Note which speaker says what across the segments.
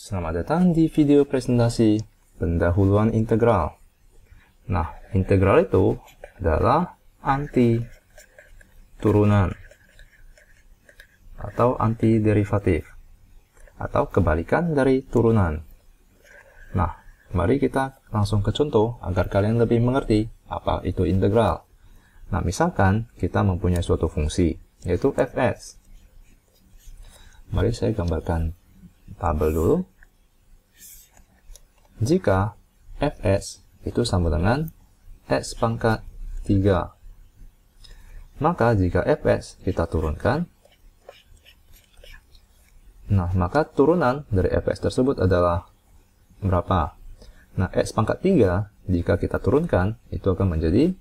Speaker 1: Selamat datang di video presentasi pendahuluan integral. Nah, integral itu adalah anti turunan atau anti derivatif atau kebalikan dari turunan. Nah, mari kita langsung ke contoh agar kalian lebih mengerti apa itu integral. Nah, misalkan kita mempunyai suatu fungsi, yaitu fs. Mari saya gambarkan tabel dulu. Jika fs itu sama dengan x pangkat 3, maka jika fs kita turunkan, nah maka turunan dari fs tersebut adalah berapa? Nah, x pangkat 3 jika kita turunkan itu akan menjadi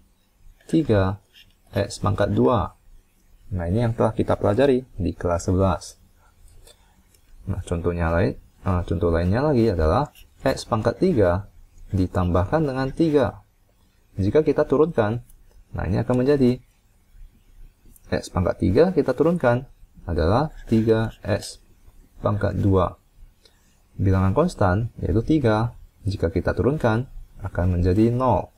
Speaker 1: 3x pangkat 2. Nah, ini yang telah kita pelajari di kelas 11. Nah, contoh lainnya lagi adalah x pangkat 3 ditambahkan dengan 3. Jika kita turunkan, nah ini akan menjadi x pangkat 3 kita turunkan adalah 3x pangkat 2. Bilangan konstan yaitu 3, jika kita turunkan akan menjadi 0.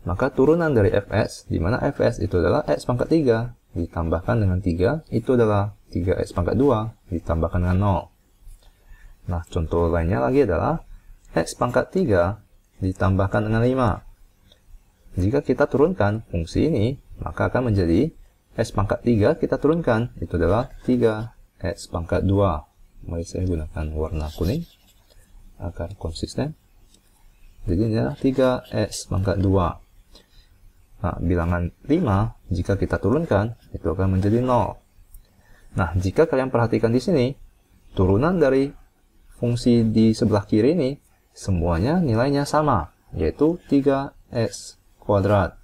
Speaker 1: Maka turunan dari fs, di mana fs itu adalah x pangkat 3 ditambahkan dengan 3, itu adalah 3x pangkat 2 ditambahkan dengan 0. Nah, contoh lainnya lagi adalah x pangkat 3 ditambahkan dengan 5. Jika kita turunkan fungsi ini, maka akan menjadi x pangkat 3 kita turunkan, itu adalah 3x pangkat 2. Mari saya gunakan warna kuning agar konsisten. Jadi ini adalah 3x pangkat 2. Nah, bilangan 5 jika kita turunkan itu akan menjadi 0. Nah, jika kalian perhatikan di sini, turunan dari fungsi di sebelah kiri ini semuanya nilainya sama, yaitu 3x kuadrat.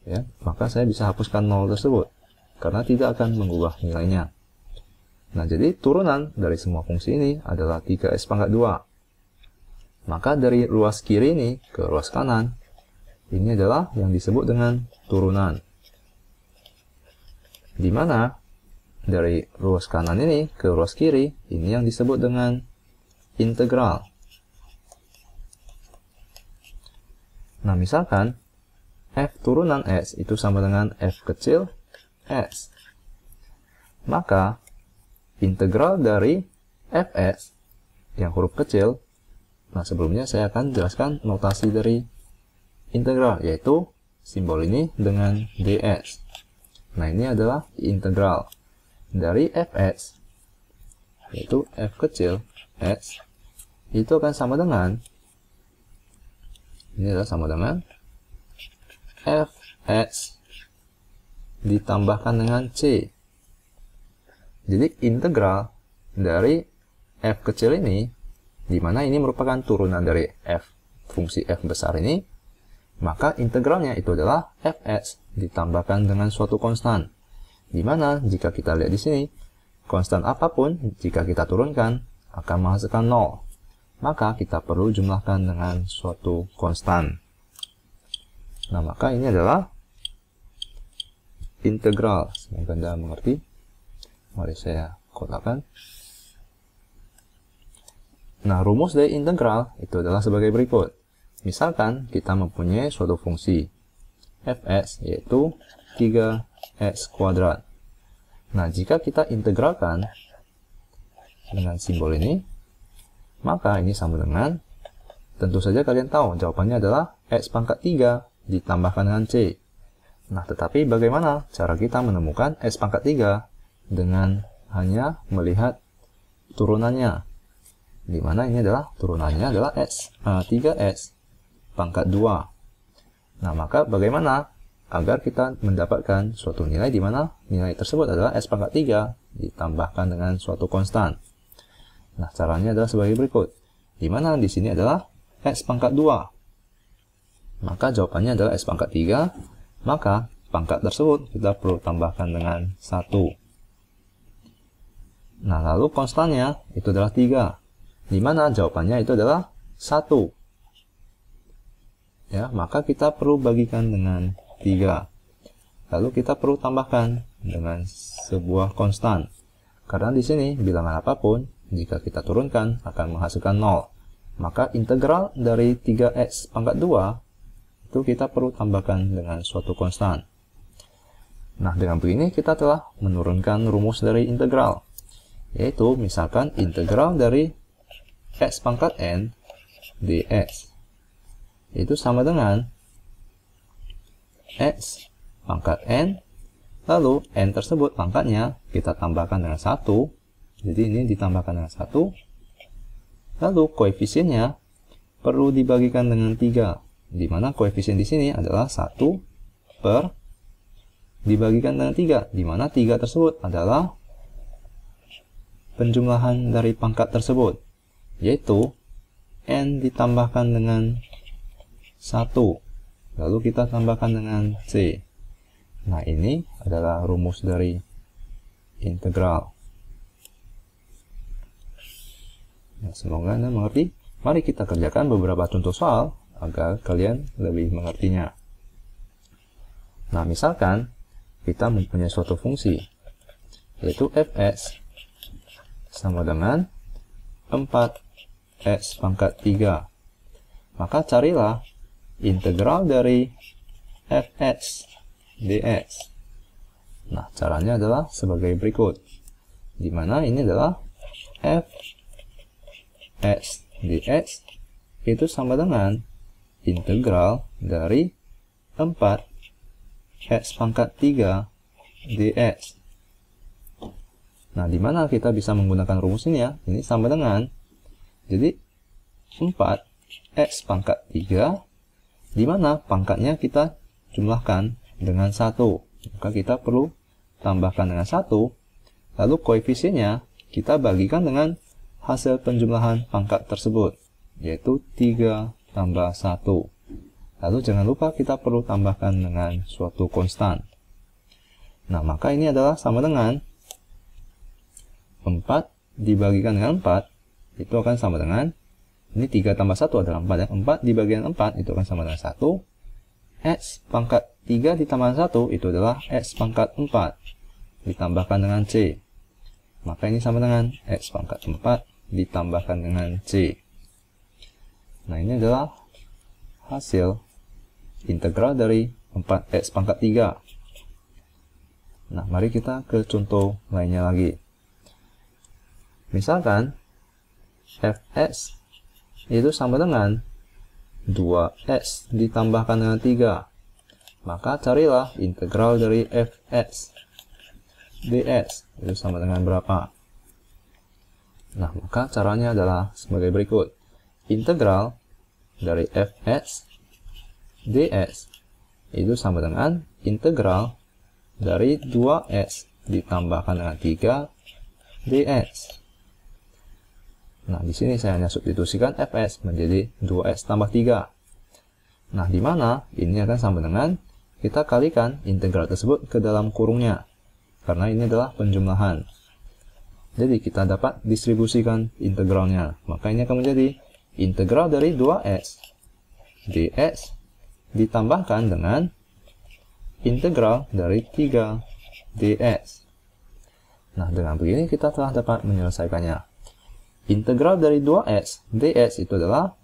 Speaker 1: Ya, maka saya bisa hapuskan 0 tersebut karena tidak akan mengubah nilainya. Nah, jadi turunan dari semua fungsi ini adalah 3x pangkat 2. Maka dari ruas kiri ini ke ruas kanan, ini adalah yang disebut dengan turunan. Di mana dari ruas kanan ini ke ruas kiri, ini yang disebut dengan integral. Nah, misalkan f turunan s itu sama dengan f kecil s. Maka integral dari fs yang huruf kecil, nah sebelumnya saya akan jelaskan notasi dari integral, yaitu simbol ini dengan ds. Nah, ini adalah integral dari fx, yaitu f kecil s, itu akan sama dengan, ini adalah sama dengan fx ditambahkan dengan c. Jadi integral dari f kecil ini, di mana ini merupakan turunan dari f, fungsi f besar ini, maka integralnya itu adalah fx ditambahkan dengan suatu konstan. Di mana jika kita lihat di sini, konstan apapun jika kita turunkan akan menghasilkan 0. Maka kita perlu jumlahkan dengan suatu konstan. Nah, maka ini adalah integral. Semoga Anda mengerti. Mari saya kotakkan. Nah, rumus dari integral itu adalah sebagai berikut. Misalkan kita mempunyai suatu fungsi fs, yaitu 3x kuadrat. Nah, jika kita integralkan dengan simbol ini, maka ini sama dengan, tentu saja kalian tahu jawabannya adalah x pangkat 3 ditambahkan dengan c. Nah, tetapi bagaimana cara kita menemukan x pangkat 3 dengan hanya melihat turunannya, di mana ini adalah turunannya adalah 3x pangkat 2. Nah, maka bagaimana agar kita mendapatkan suatu nilai di mana nilai tersebut adalah x pangkat 3 ditambahkan dengan suatu konstan. Nah, caranya adalah sebagai berikut. Di mana di sini adalah x pangkat 2. Maka jawabannya adalah x pangkat 3, maka pangkat tersebut kita perlu tambahkan dengan 1. Nah, lalu konstannya itu adalah 3. Di mana jawabannya itu adalah 1. Ya, maka kita perlu bagikan dengan 3. Lalu kita perlu tambahkan dengan sebuah konstan. Karena di sini bilangan apapun jika kita turunkan akan menghasilkan 0. Maka integral dari 3x pangkat 2 itu kita perlu tambahkan dengan suatu konstan. Nah, dengan begini kita telah menurunkan rumus dari integral, yaitu misalkan integral dari x pangkat n dx itu sama dengan x pangkat n, lalu n tersebut pangkatnya kita tambahkan dengan 1, jadi ini ditambahkan dengan 1, lalu koefisiennya perlu dibagikan dengan 3, di mana koefisien di sini adalah 1 per dibagikan dengan 3, di mana 3 tersebut adalah penjumlahan dari pangkat tersebut, yaitu n ditambahkan dengan 1, lalu kita tambahkan dengan c. Nah, ini adalah rumus dari integral. Nah, semoga Anda mengerti. Mari kita kerjakan beberapa contoh soal agar kalian lebih mengertinya. Nah, misalkan kita mempunyai suatu fungsi, yaitu fx sama dengan 4x pangkat 3. Maka carilah integral dari fx dx. Nah, caranya adalah sebagai berikut, di mana ini adalah fx dx itu sama dengan integral dari 4x pangkat 3 dx. Nah, di mana kita bisa menggunakan rumus ini ya? Ini sama dengan, jadi 4x pangkat 3, di mana pangkatnya kita jumlahkan dengan 1. Maka kita perlu tambahkan dengan 1, lalu koefisiennya kita bagikan dengan hasil penjumlahan pangkat tersebut, yaitu 3 tambah 1. Lalu jangan lupa kita perlu tambahkan dengan suatu konstan. Nah, maka ini adalah sama dengan 4 dibagikan dengan 4, itu akan sama dengan, ini 3 tambah 1 adalah 4 ya. 4 dibagikan 4 itu akan sama dengan 1. X pangkat 3 ditambah 1 itu adalah X pangkat 4 ditambahkan dengan C. Maka ini sama dengan X pangkat 4 ditambahkan dengan C. Nah, ini adalah hasil integral dari 4x pangkat 3. Nah, mari kita ke contoh lainnya lagi. Misalkan fx itu sama dengan 2x ditambahkan dengan 3. Maka carilah integral dari fx dx itu sama dengan berapa? Nah, maka caranya adalah sebagai berikut. Integral dari fx dx itu sama dengan integral dari 2x ditambahkan dengan 3 dx. Nah, di sini saya hanya substitusikan fx menjadi 2x tambah 3. Nah, di mana ini akan sama dengan kita kalikan integral tersebut ke dalam kurungnya, karena ini adalah penjumlahan. Jadi kita dapat distribusikan integralnya. Maka ini akan menjadi integral dari 2x dx ditambahkan dengan integral dari 3 dx. Nah, dengan begini kita telah dapat menyelesaikannya. Integral dari 2x dx itu adalah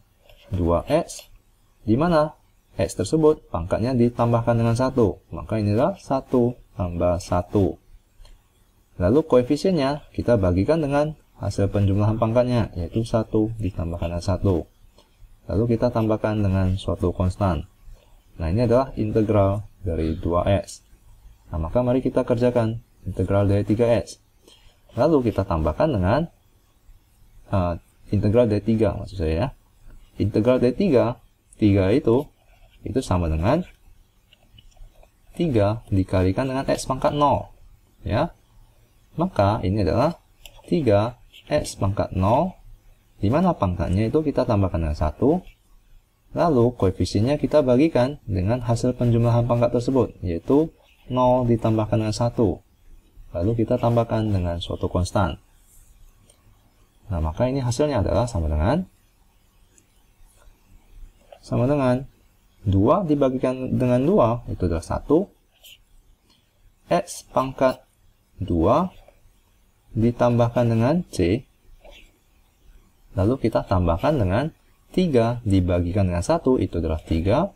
Speaker 1: 2x, di mana x tersebut pangkatnya ditambahkan dengan 1. Maka ini adalah 1 tambah 1. Lalu koefisiennya kita bagikan dengan hasil penjumlahan pangkatnya, yaitu 1 ditambahkan dengan 1. Lalu kita tambahkan dengan suatu konstan. Nah, ini adalah integral dari 2x. Nah, maka mari kita kerjakan integral dari 3x. Lalu kita tambahkan dengan integral dari 3, maksud saya ya. Integral dari 3 itu sama dengan 3 dikalikan dengan x pangkat 0. Ya. Maka ini adalah 3x pangkat 0, di mana pangkatnya itu kita tambahkan dengan 1. Lalu koefisiennya kita bagikan dengan hasil penjumlahan pangkat tersebut, yaitu 0 ditambahkan dengan 1. Lalu kita tambahkan dengan suatu konstan. Nah, maka ini hasilnya adalah sama dengan 2 dibagikan dengan 2, itu adalah 1. X pangkat 2 ditambahkan dengan C, Lalu kita tambahkan dengan 3 dibagikan dengan 1, itu adalah 3.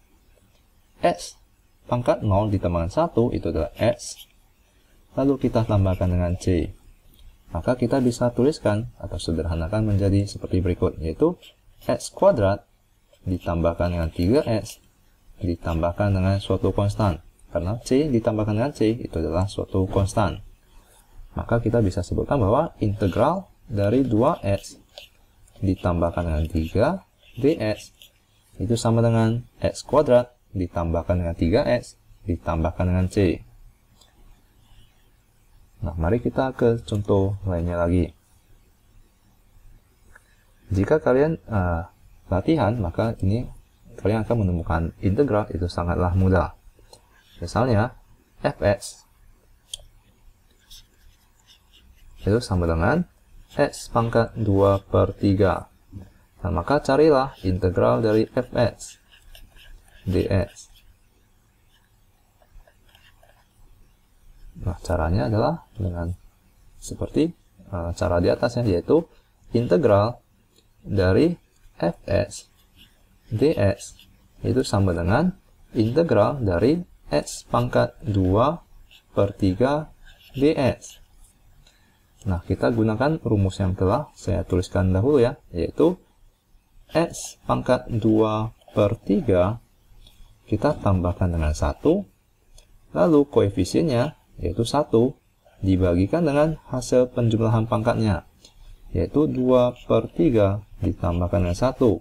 Speaker 1: X pangkat 0 ditambahkan 1, itu adalah X. Lalu kita tambahkan dengan C. Maka kita bisa tuliskan atau sederhanakan menjadi seperti berikut, yaitu X kuadrat ditambahkan dengan 3X ditambahkan dengan suatu konstan. Karena C ditambahkan dengan C itu adalah suatu konstan. Maka kita bisa sebutkan bahwa integral dari 2X ditambahkan dengan 3 dx itu sama dengan X kuadrat ditambahkan dengan 3X ditambahkan dengan C. Nah, mari kita ke contoh lainnya lagi. Jika kalian latihan, maka ini kalian akan menemukan integral itu sangatlah mudah. Misalnya, fx itu sama dengan x pangkat 2/3. Nah, maka carilah integral dari fx dx. Nah, caranya adalah dengan seperti cara di atasnya, yaitu integral dari fx dx itu sama dengan integral dari x pangkat 2/3 dx. Nah, kita gunakan rumus yang telah saya tuliskan dahulu ya, yaitu x pangkat 2/3 kita tambahkan dengan 1, lalu koefisiennya yaitu 1 dibagikan dengan hasil penjumlahan pangkatnya, yaitu 2/3 ditambahkan dengan 1.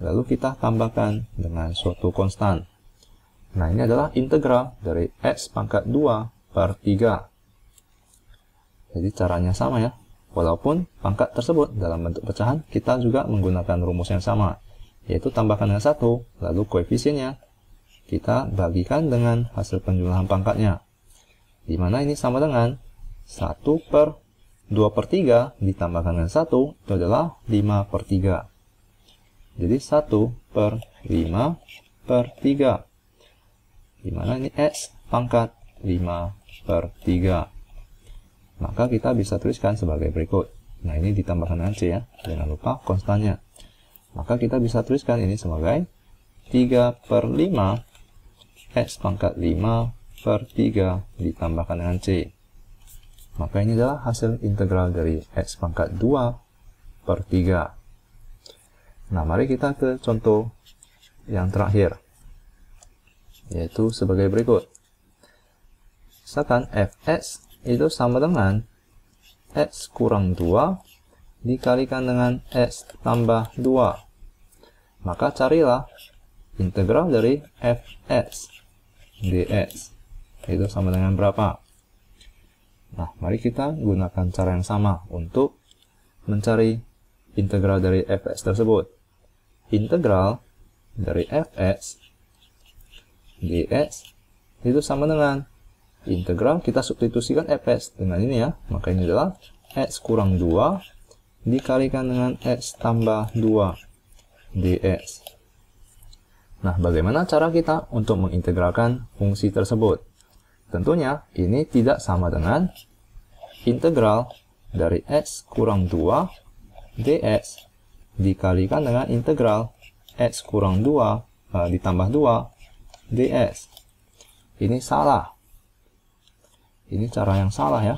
Speaker 1: Lalu kita tambahkan dengan suatu konstan. Nah, ini adalah integral dari x pangkat 2/3. Jadi caranya sama ya. Walaupun pangkat tersebut dalam bentuk pecahan, kita juga menggunakan rumus yang sama, yaitu tambahkan dengan 1, lalu koefisiennya kita bagikan dengan hasil penjumlahan pangkatnya. Di mana ini sama dengan 1/2/3 ditambahkan dengan 1, itu adalah 5/3. Jadi 1/5/3. Di mana ini x pangkat 5/3. Maka kita bisa tuliskan sebagai berikut. Nah, ini ditambahkan dengan C ya. Jangan lupa konstannya. Maka kita bisa tuliskan ini sebagai 3/5 x pangkat 5/3 ditambahkan dengan C. Maka ini adalah hasil integral dari x pangkat 2/3. Nah, mari kita ke contoh yang terakhir, yaitu sebagai berikut. Misalkan fx itu sama dengan x kurang 2 dikalikan dengan x tambah 2. Maka carilah integral dari fx dx. Itu sama dengan berapa? Nah, mari kita gunakan cara yang sama untuk mencari integral dari fx tersebut. Integral dari fx dx itu sama dengan integral, kita substitusikan fx dengan ini ya. Maka ini adalah x kurang 2 dikalikan dengan x tambah 2 dx. Nah, bagaimana cara kita untuk mengintegralkan fungsi tersebut? Tentunya ini tidak sama dengan integral dari x kurang 2 dx dikalikan dengan integral x kurang 2 ditambah 2 dx. Ini salah. Ini cara yang salah ya.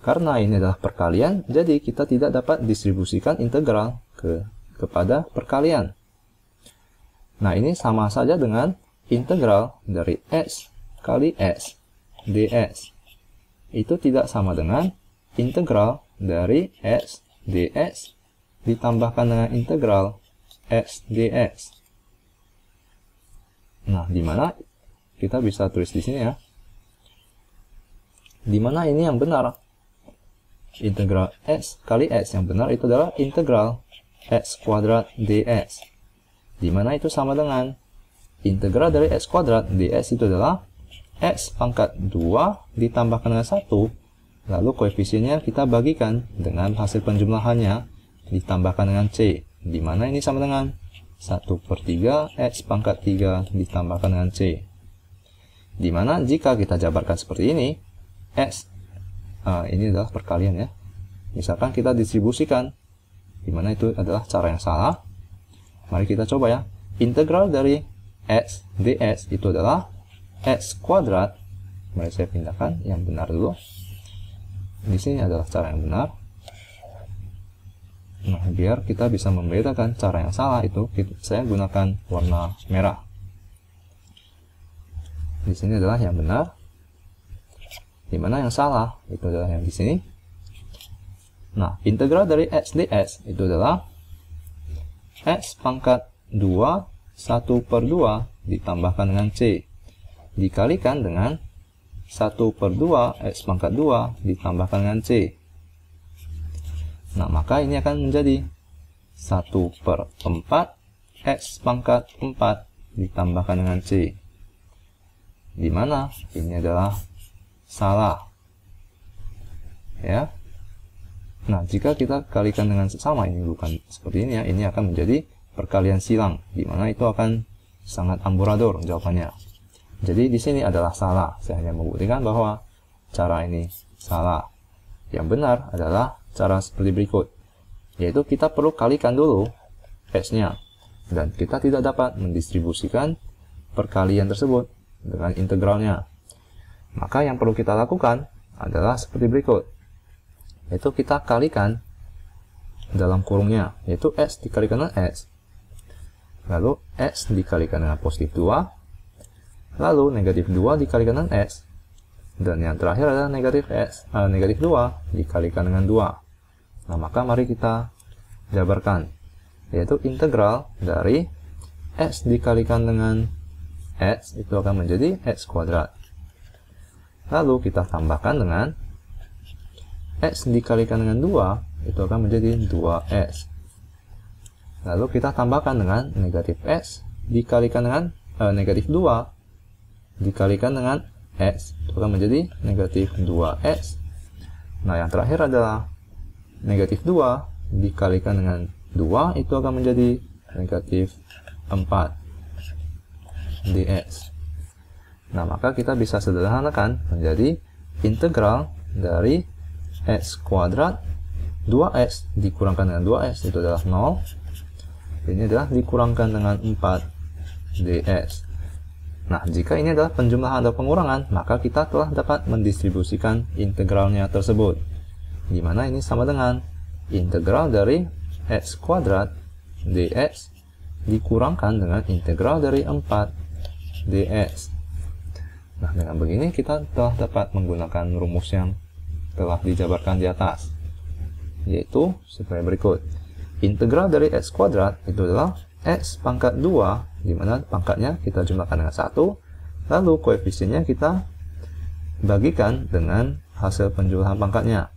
Speaker 1: Karena ini adalah perkalian, jadi kita tidak dapat distribusikan integral kepada perkalian. Nah, ini sama saja dengan integral dari x kali x dx. Itu tidak sama dengan integral dari x dx ditambahkan dengan integral x dx. Nah, di mana kita bisa tulis di sini ya. Di mana ini yang benar? Integral x kali x yang benar itu adalah integral x kuadrat dx. Di mana itu sama dengan integral dari x kuadrat dx itu adalah x pangkat 2 ditambahkan dengan 1, lalu koefisiennya kita bagikan dengan hasil penjumlahannya ditambahkan dengan c. Di mana ini sama dengan 1/3 x pangkat 3 ditambahkan dengan c. Di mana jika kita jabarkan seperti ini, x ini adalah perkalian ya. misalkan kita distribusikan, dimana itu adalah cara yang salah. Mari kita coba ya. Integral dari x dx itu adalah x kuadrat. Mari saya pindahkan yang benar dulu. Di sini adalah cara yang benar. Nah, biar kita bisa membedakan cara yang salah itu, saya gunakan warna merah. Di sini adalah yang benar. Dimana yang salah itu adalah yang di sini. Nah, integral dari x dx itu adalah x pangkat 2 1/2 ditambahkan dengan c dikalikan dengan 1/2 x pangkat 2 ditambahkan dengan c. Nah, maka ini akan menjadi 1/4 x pangkat 4 ditambahkan dengan c, dimana ini adalah salah ya. Nah, jika kita kalikan dengan sesama, ini bukan seperti ini ya, ini akan menjadi perkalian silang, dimana itu akan sangat amburadul jawabannya. Jadi di sini adalah salah. Saya hanya membuktikan bahwa cara ini salah. Yang benar adalah cara seperti berikut, yaitu kita perlu kalikan dulu x-nya, dan kita tidak dapat mendistribusikan perkalian tersebut dengan integralnya. Maka yang perlu kita lakukan adalah seperti berikut, yaitu kita kalikan dalam kurungnya, yaitu x dikalikan dengan x, lalu x dikalikan dengan positif 2, lalu negatif 2 dikalikan dengan x, dan yang terakhir adalah negatif 2 dikalikan dengan 2. Nah, maka mari kita jabarkan, yaitu integral dari x dikalikan dengan x itu akan menjadi x kuadrat. Lalu kita tambahkan dengan x dikalikan dengan 2 itu akan menjadi 2x. Lalu kita tambahkan dengan negatif x dikalikan dengan negatif 2 dikalikan dengan x itu akan menjadi negatif 2x. Nah, yang terakhir adalah negatif 2 dikalikan dengan 2 itu akan menjadi negatif 4 dx. Nah, maka kita bisa sederhanakan menjadi integral dari x kuadrat 2x dikurangkan dengan 2x itu adalah 0. Ini adalah dikurangkan dengan 4 dx. Nah, jika ini adalah penjumlahan atau pengurangan, maka kita telah dapat mendistribusikan integralnya tersebut, di mana ini sama dengan integral dari x kuadrat dx dikurangkan dengan integral dari 4 dx. Nah, dengan begini kita telah dapat menggunakan rumus yang telah dijabarkan di atas, yaitu sebagai berikut. Integral dari x kuadrat itu adalah x pangkat 2, di mana pangkatnya kita jumlahkan dengan 1, lalu koefisiennya kita bagikan dengan hasil penjumlahan pangkatnya.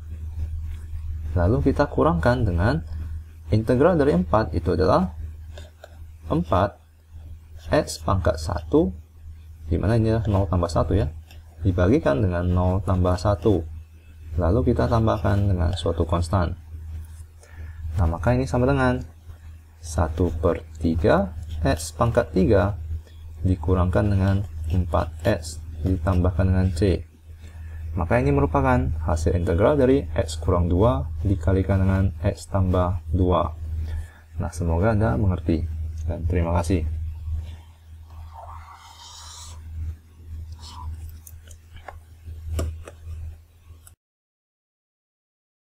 Speaker 1: Lalu kita kurangkan dengan integral dari 4 itu adalah 4 x pangkat 1, di mana ini adalah 0 tambah 1 ya, dibagikan dengan 0 tambah 1. Lalu kita tambahkan dengan suatu konstan. Nah, maka ini sama dengan 1/3 x pangkat 3 dikurangkan dengan 4x ditambahkan dengan c. Maka ini merupakan hasil integral dari x kurang 2 dikalikan dengan x tambah 2. Nah, semoga Anda mengerti, dan terima kasih.